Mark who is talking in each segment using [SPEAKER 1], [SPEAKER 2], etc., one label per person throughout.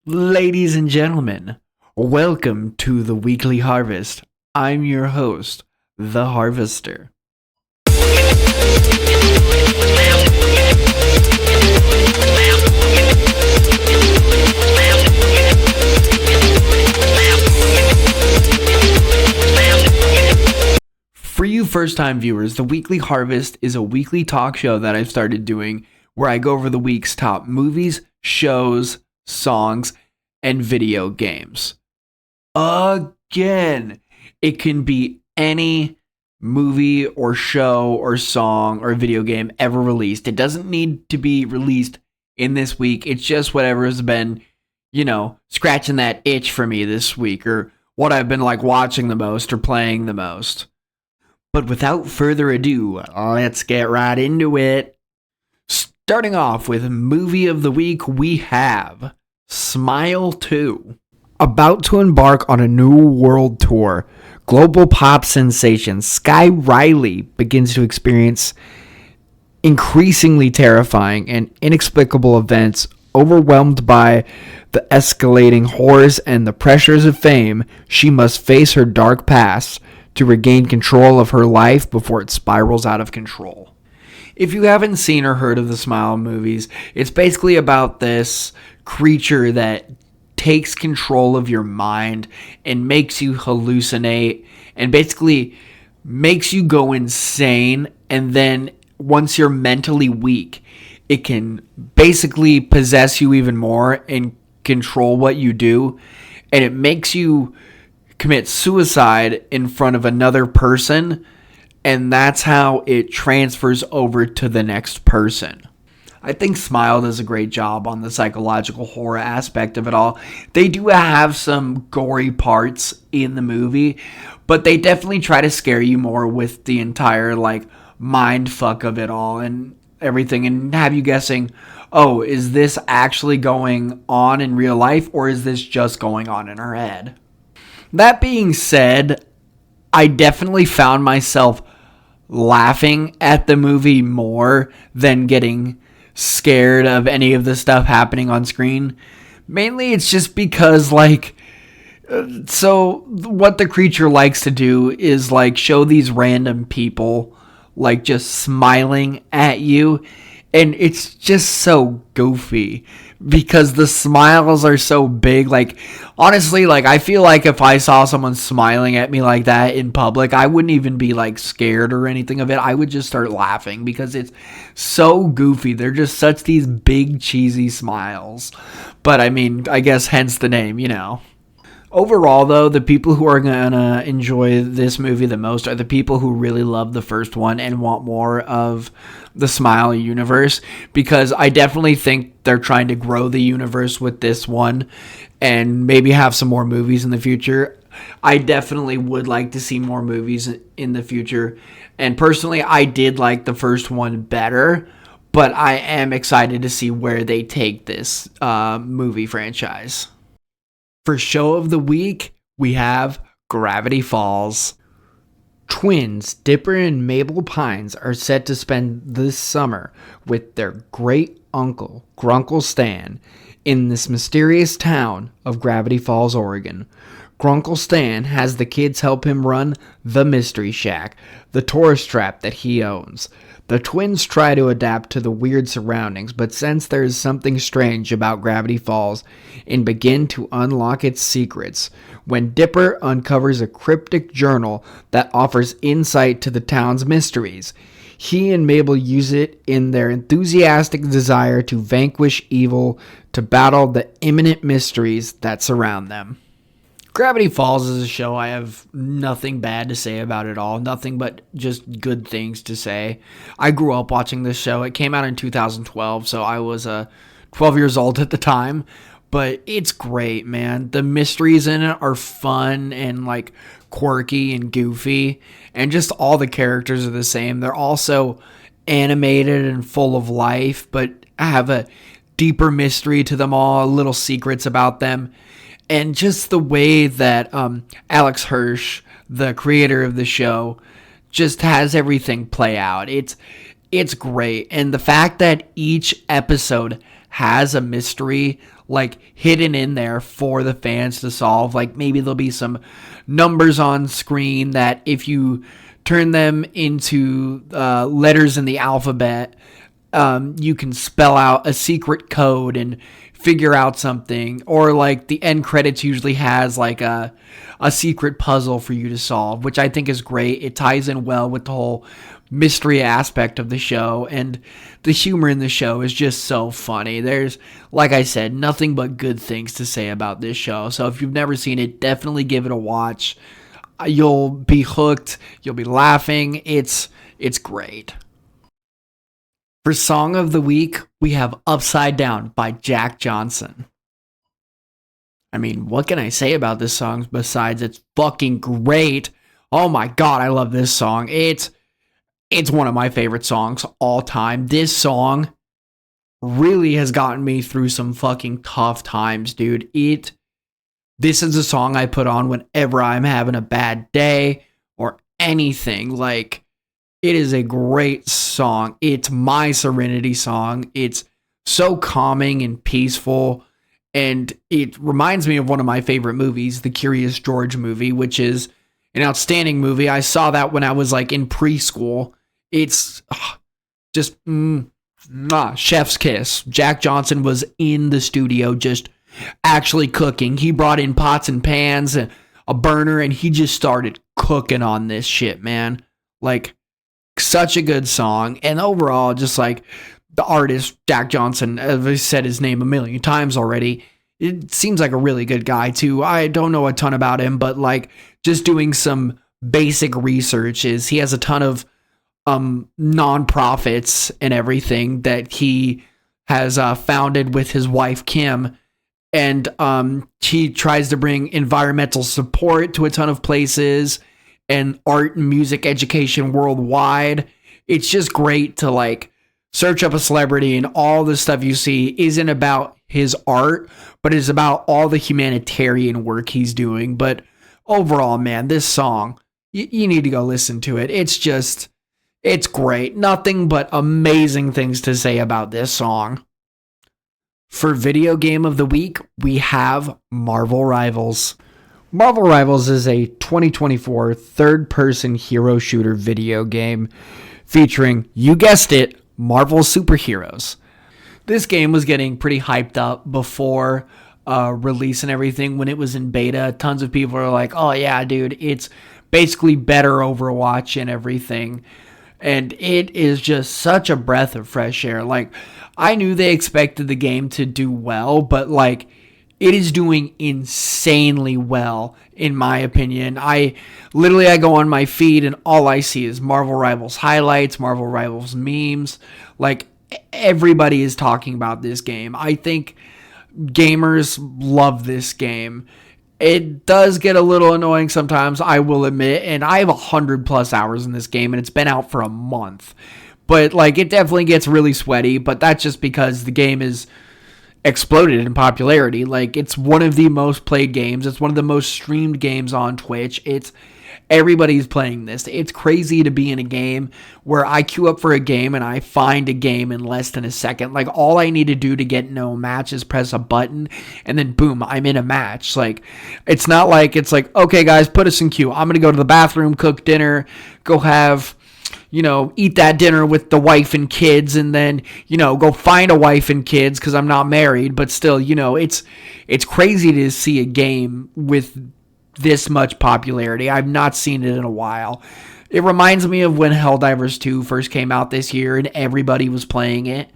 [SPEAKER 1] Ladies and gentlemen, welcome to the Weekly Harvest. I'm your host, The Harvester. For you first-time viewers, the Weekly Harvest is a weekly talk show that I've started doing where I go over the week's top movies, shows, songs, and video games. Again, it can be any movie or show or song or video game ever released. It doesn't need to be released in this week. It's just whatever has been, scratching that itch for me this week, or what I've been watching the most or playing the most. But without further ado, let's get right into it. Starting off with movie of the week, we have Smile 2. About to embark on a new world tour, global pop sensation Sky Riley begins to experience increasingly terrifying and inexplicable events. Overwhelmed by the escalating horrors and the pressures of fame, she must face her dark past to regain control of her life before it spirals out of control. If you haven't seen or heard of the Smile movies, it's basically about this creature that takes control of your mind and makes you hallucinate and basically makes you go insane. And then once you're mentally weak, it can basically possess you even more and control what you do. And it makes you commit suicide in front of another person, and that's how it transfers over to the next person. I think Smile does a great job on the psychological horror aspect of it all. They do have some gory parts in the movie, but they definitely try to scare you more with the entire mind fuck of it all and everything, and have you guessing, oh, is this actually going on in real life, or is this just going on in her head? That being said, I definitely found myself laughing at the movie more than getting scared of any of the stuff happening on screen. Mainly it's just because so what the creature likes to do is show these random people just smiling at you, and it's just so goofy because the smiles are so big. Honestly, I feel like if I saw someone smiling at me like that in public, I wouldn't even be scared or anything of it. I would just start laughing because it's so goofy. They're just such these big cheesy smiles. But I mean, I guess hence the name, Overall, though, the people who are going to enjoy this movie the most are the people who really love the first one and want more of the Smile universe, because I definitely think they're trying to grow the universe with this one and maybe have some more movies in the future. I definitely would like to see more movies in the future, and personally, I did like the first one better, but I am excited to see where they take this movie franchise. For show of the week, we have Gravity Falls. Twins Dipper and Mabel Pines are set to spend this summer with their great uncle, Grunkle Stan, in this mysterious town of Gravity Falls, Oregon. Grunkle Stan has the kids help him run the Mystery Shack, the tourist trap that he owns. The twins try to adapt to the weird surroundings, but sense there is something strange about Gravity Falls and begin to unlock its secrets when Dipper uncovers a cryptic journal that offers insight to the town's mysteries. He and Mabel use it in their enthusiastic desire to vanquish evil, to battle the imminent mysteries that surround them. Gravity Falls is a show I have nothing bad to say about at all. Nothing but just good things to say. I grew up watching this show. It came out in 2012, so I was 12 years old at the time. But it's great, man. The mysteries in it are fun and quirky and goofy. And just all the characters are the same. They're also animated and full of life, but have a deeper mystery to them all, little secrets about them. And just the way that Alex Hirsch, the creator of the show, just has everything play out. It's great. And the fact that each episode has a mystery like hidden in there for the fans to solve. Like maybe there'll be some numbers on screen that if you turn them into letters in the alphabet, you can spell out a secret code and figure out something. Or like the end credits usually has like a secret puzzle for you to solve, which I think is great. It ties in well with the whole mystery aspect of the show, and the humor in the show is just so funny. There's, like I said, nothing but good things to say about this show. So if you've never seen it, definitely give it a watch. You'll be hooked. You'll be laughing. It's great. For Song of the Week, we have Upside Down by Jack Johnson. I mean, what can I say about this song besides it's fucking great? Oh my god, I love this song. It's one of my favorite songs all time. This song really has gotten me through some fucking tough times, dude. This is a song I put on whenever I'm having a bad day or anything. Like, it is a great song. It's my serenity song. It's so calming and peaceful. And it reminds me of one of my favorite movies, the Curious George movie, which is an outstanding movie. I saw that when I was like in preschool. It's just chef's kiss. Jack Johnson was in the studio just actually cooking. He brought in pots and pans and a burner, and he just started cooking on this shit, man. Like, such a good song. And overall, just like the artist, Jack Johnson, as I said his name a million times already, it seems like a really good guy too. I don't know a ton about him, but like just doing some basic research is he has a ton of nonprofits and everything that he has founded with his wife Kim, and he tries to bring environmental support to a ton of places and art and music education worldwide. It's just great to like search up a celebrity, and all the stuff you see isn't about his art, but it's about all the humanitarian work he's doing. But overall, man, this song, you need to go listen to it. It's great. Nothing but amazing things to say about this song. For Video Game of the Week, we have Marvel Rivals. Marvel Rivals is a 2024 third-person hero shooter video game featuring, you guessed it, Marvel superheroes. This game was getting pretty hyped up before release and everything. When it was in beta, tons of people are like, oh yeah, dude, it's basically better Overwatch and everything. And it is just such a breath of fresh air. Like, I knew they expected the game to do well, but like, it is doing insanely well, in my opinion. I go on my feed and all I see is Marvel Rivals highlights, Marvel Rivals memes. Like, everybody is talking about this game. I think gamers love this game. It does get a little annoying sometimes, I will admit, and I have 100+ hours in this game, and it's been out for a month. But like, it definitely gets really sweaty, but that's just because the game is exploded in popularity. Like, it's one of the most played games. It's one of the most streamed games on Twitch. Everybody's playing this. It's crazy to be in a game where I queue up for a game and I find a game in less than a second. Like, all I need to do to get no match is press a button and then boom, I'm in a match. Like, it's not like it's like, okay guys, put us in queue. I'm going to go to the bathroom, cook dinner, go have, eat that dinner with the wife and kids, and then, go find a wife and kids because I'm not married. But still, it's crazy to see a game with this much popularity. I've not seen it in a while. It reminds me of when Helldivers 2 first came out this year and everybody was playing it.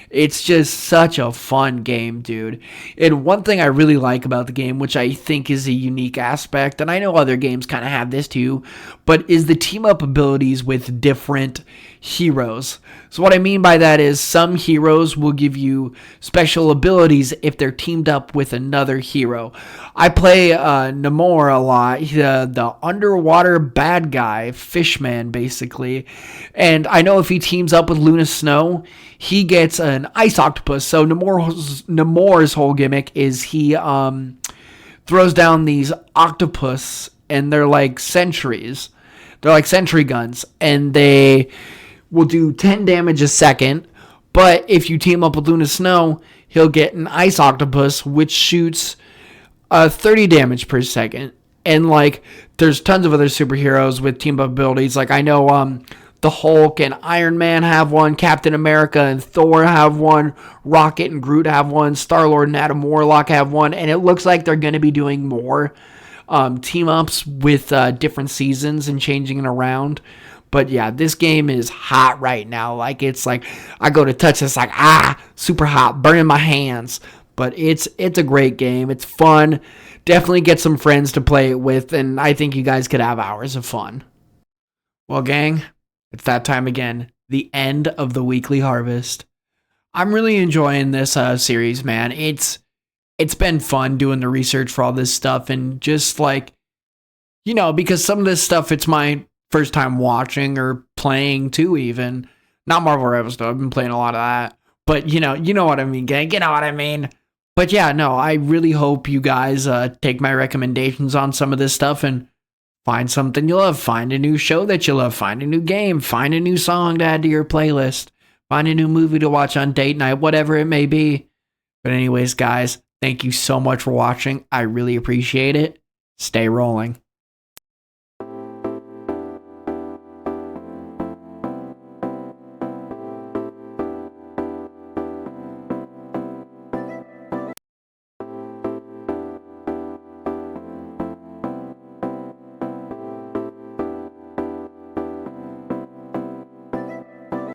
[SPEAKER 1] It's just such a fun game, dude. And one thing I really like about the game, which I think is a unique aspect, and I know other games kind of have this too, but is the team up abilities with different heroes. So what I mean by that is some heroes will give you special abilities if they're teamed up with another hero. I play Namor a lot, the underwater bad guy, Fishman basically, and I know if he teams up with Luna Snow, he gets an ice octopus. So Namor's whole gimmick is he throws down these octopus, and they're like sentries. They're like sentry guns, and they will do 10 damage a second. But if you team up with Luna Snow, he'll get an ice octopus, which shoots 30 damage per second. And like, there's tons of other superheroes with team up abilities. Like, I know the Hulk and Iron Man have one, Captain America and Thor have one, Rocket and Groot have one, Star-Lord and Adam Warlock have one, and it looks like they're going to be doing more team ups with different seasons and changing it around. But yeah, this game is hot right now. Like, it's like, I go to touch it's like, super hot, burning my hands. But it's a great game. It's fun. Definitely get some friends to play it with, and I think you guys could have hours of fun. Well, gang, it's that time again. The end of the weekly harvest. I'm really enjoying this series, man. It's been fun doing the research for all this stuff, and just like, because some of this stuff, it's my first time watching or playing too, even. Not Marvel Rivals, though. I've been playing a lot of that. But, you know what I mean, gang. You know what I mean. But yeah, no, I really hope you guys take my recommendations on some of this stuff and find something you love. Find a new show that you love. Find a new game. Find a new song to add to your playlist. Find a new movie to watch on date night, whatever it may be. But anyways, guys, thank you so much for watching. I really appreciate it. Stay rolling.